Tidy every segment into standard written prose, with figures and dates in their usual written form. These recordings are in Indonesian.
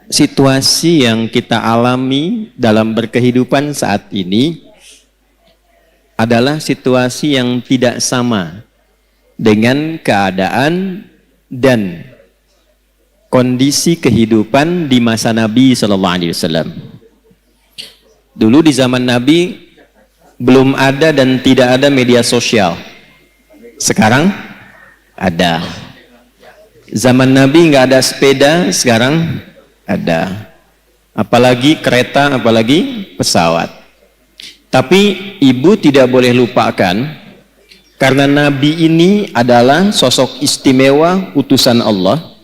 situasi yang kita alami dalam berkehidupan saat ini adalah situasi yang tidak sama dengan keadaan dan kondisi kehidupan di masa Nabi Shallallahu Alaihi Wasallam. Dulu di zaman Nabi belum ada dan tidak ada media sosial. Sekarang ada. Zaman Nabi nggak ada sepeda, sekarang ada. Apalagi kereta, apalagi pesawat. Tapi ibu tidak boleh lupakan, karena Nabi ini adalah sosok istimewa utusan Allah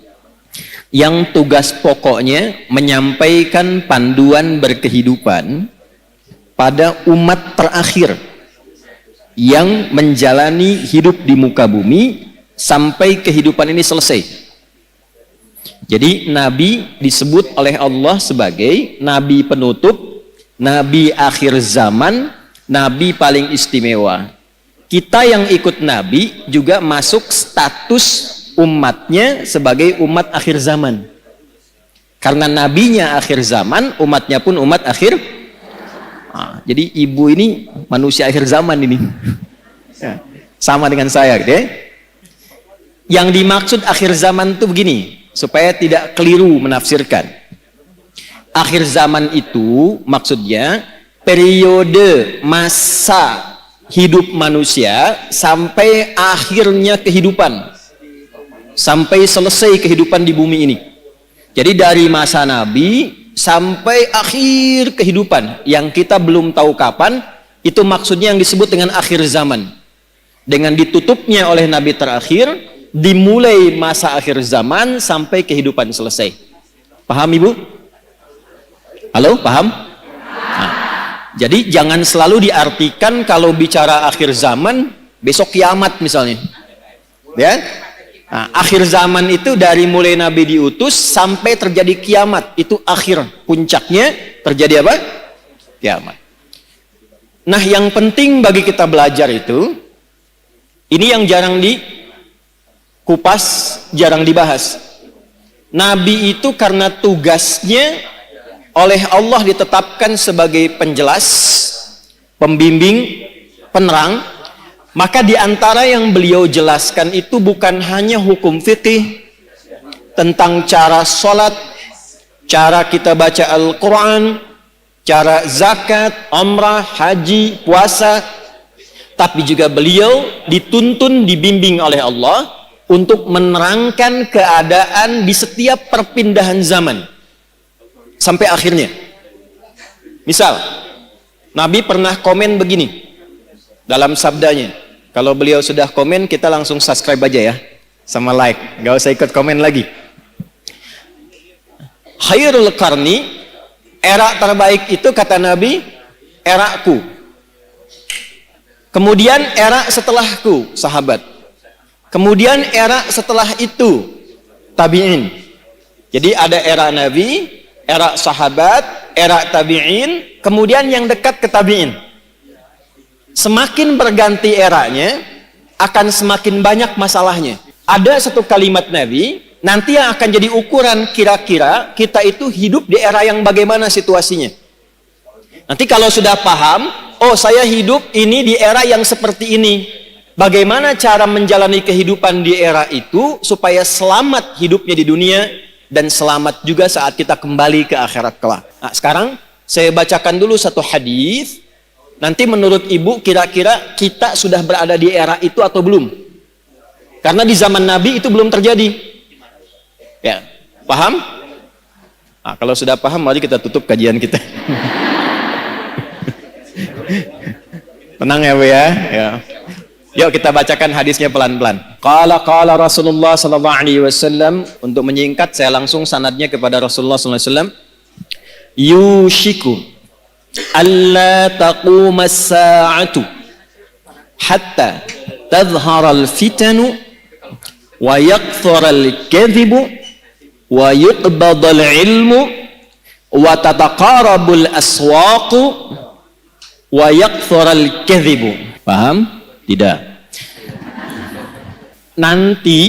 yang tugas pokoknya menyampaikan panduan berkehidupan pada umat terakhir yang menjalani hidup di muka bumi sampai kehidupan ini selesai. Jadi Nabi disebut oleh Allah sebagai Nabi penutup, Nabi akhir zaman, Nabi paling istimewa. Kita yang ikut Nabi juga masuk status umatnya sebagai umat akhir zaman. Karena Nabinya akhir zaman, umatnya pun umat akhir. Jadi ibu ini manusia akhir zaman ini. Sama dengan saya gitu ya. Yang dimaksud akhir zaman itu begini, supaya tidak keliru menafsirkan. Akhir zaman itu maksudnya periode masa hidup manusia sampai akhirnya kehidupan, sampai selesai kehidupan di bumi ini. Jadi dari masa Nabi sampai akhir kehidupan yang kita belum tahu kapan, itu maksudnya yang disebut dengan akhir zaman. Dengan ditutupnya oleh Nabi terakhir, dimulai masa akhir zaman sampai kehidupan selesai. Paham ibu? Halo, paham? Nah, jadi jangan selalu diartikan kalau bicara akhir zaman besok kiamat misalnya. Ya? Nah, akhir zaman itu dari mulai Nabi diutus sampai terjadi kiamat, itu akhir, puncaknya terjadi apa? Kiamat. Nah, yang penting bagi kita belajar itu, ini yang jarang dikupas, jarang dibahas. Nabi itu karena tugasnya oleh Allah ditetapkan sebagai penjelas, pembimbing, penerang, maka di antara yang beliau jelaskan itu bukan hanya hukum fikih tentang cara sholat, cara kita baca Al-Quran, cara zakat, umrah, haji, puasa, tapi juga beliau dituntun, dibimbing oleh Allah untuk menerangkan keadaan di setiap perpindahan zaman sampai akhirnya. Misal, Nabi pernah komen begini dalam sabdanya. Kalau beliau sudah komen, kita langsung subscribe aja ya, sama like, gak usah ikut komen lagi. Khairul qarni, era terbaik itu kata Nabi, eraku. Kemudian era setelahku, sahabat. Kemudian era setelah itu, tabi'in. Jadi ada era Nabi, era sahabat, era tabi'in, kemudian yang dekat ke tabi'in. Semakin berganti eranya, akan semakin banyak masalahnya. Ada satu kalimat Nabi, nanti yang akan jadi ukuran kira-kira kita itu hidup di era yang bagaimana situasinya. Nanti kalau sudah paham, oh saya hidup ini di era yang seperti ini. Bagaimana cara menjalani kehidupan di era itu supaya selamat hidupnya di dunia dan selamat juga saat kita kembali ke akhirat kelak. Nah, sekarang saya bacakan dulu satu hadis. Nanti menurut ibu kira-kira kita sudah berada di era itu atau belum? Karena di zaman Nabi itu belum terjadi. Ya, paham? Nah, kalau sudah paham, mari kita tutup kajian kita. Tenang ya Bu ya. Ya. Yuk kita bacakan hadisnya pelan-pelan. Qala Rasulullah sallallahu alaihi wasallam. Untuk menyingkat saya langsung sanadnya kepada Rasulullah sallallahu alaihi wasallam. Yushiku alla taquma as-sa'atu hatta tadhhara al-fitanu wa yakthura al-kadhibu wa yuqbada al-ilmu wa tataqarabu al-aswaqu wa yakthura al-kadhibu. Paham? Tidak. Nanti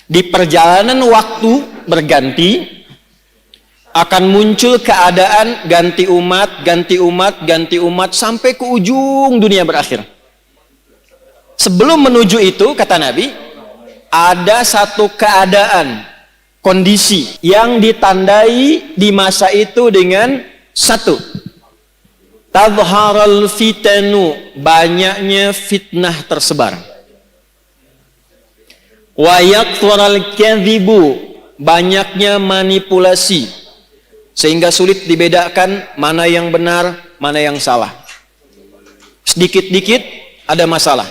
di perjalanan waktu berganti, akan muncul keadaan ganti umat, ganti umat, ganti umat sampai ke ujung dunia berakhir. Sebelum menuju itu, kata Nabi, ada satu keadaan, kondisi yang ditandai di masa itu dengan satu, tadharal fitanu, banyaknya fitnah tersebar. Wa yakthurul kadhibu, banyaknya manipulasi. Sehingga sulit dibedakan mana yang benar, mana yang salah. Sedikit-dikit ada masalah.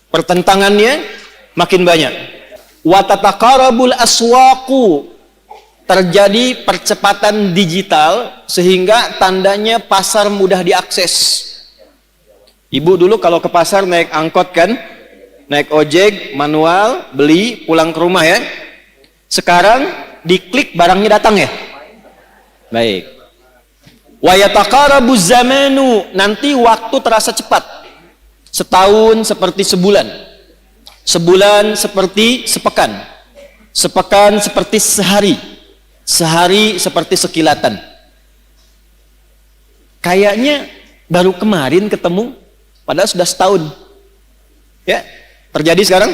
Pertentangannya makin banyak. Wa tataqarabul aswaqu, terjadi percepatan digital sehingga tandanya pasar mudah diakses. Ibu dulu kalau ke pasar naik angkot kan, naik ojek, manual, beli, pulang ke rumah ya. Sekarang diklik barangnya datang ya. Baik. Wa yataqarabu zamanu, nanti waktu terasa cepat. Setahun seperti sebulan. Sebulan seperti sepekan. Sepekan seperti sehari. Sehari seperti sekilatan. Kayaknya baru kemarin ketemu, padahal sudah setahun. Ya, terjadi sekarang.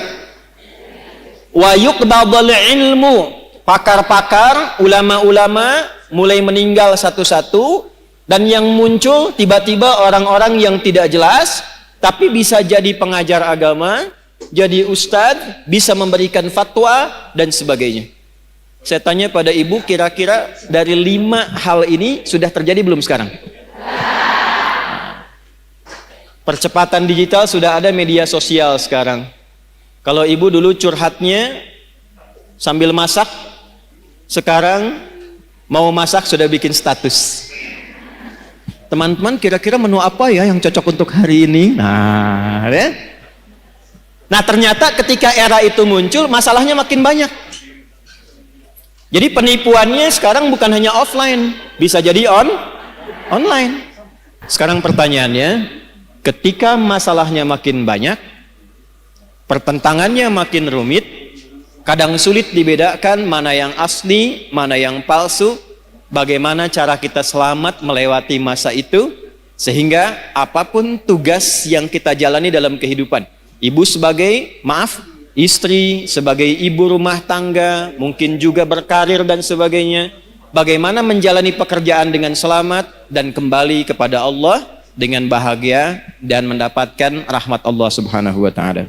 Wa yuqbadul ilmu, pakar-pakar, ulama-ulama mulai meninggal satu-satu, dan yang muncul tiba-tiba orang-orang yang tidak jelas, tapi bisa jadi pengajar agama, jadi ustadz, bisa memberikan fatwa, dan sebagainya. Saya tanya pada ibu, kira-kira dari 5 hal ini sudah terjadi belum sekarang? Percepatan digital, sudah ada media sosial sekarang. Kalau ibu dulu curhatnya sambil masak, sekarang mau masak sudah bikin status. Teman-teman, kira-kira menu apa ya yang cocok untuk hari ini? Nah, ya. Nah, ternyata ketika era itu muncul, masalahnya makin banyak. Jadi penipuannya sekarang bukan hanya offline, bisa jadi online. Sekarang pertanyaannya, ketika masalahnya makin banyak, pertentangannya makin rumit, kadang sulit dibedakan mana yang asli, mana yang palsu. Bagaimana cara kita selamat melewati masa itu, sehingga apapun tugas yang kita jalani dalam kehidupan, ibu sebagai istri, sebagai ibu rumah tangga, mungkin juga berkarir dan sebagainya, bagaimana menjalani pekerjaan dengan selamat dan kembali kepada Allah dengan bahagia dan mendapatkan rahmat Allah Subhanahu wa ta'ala.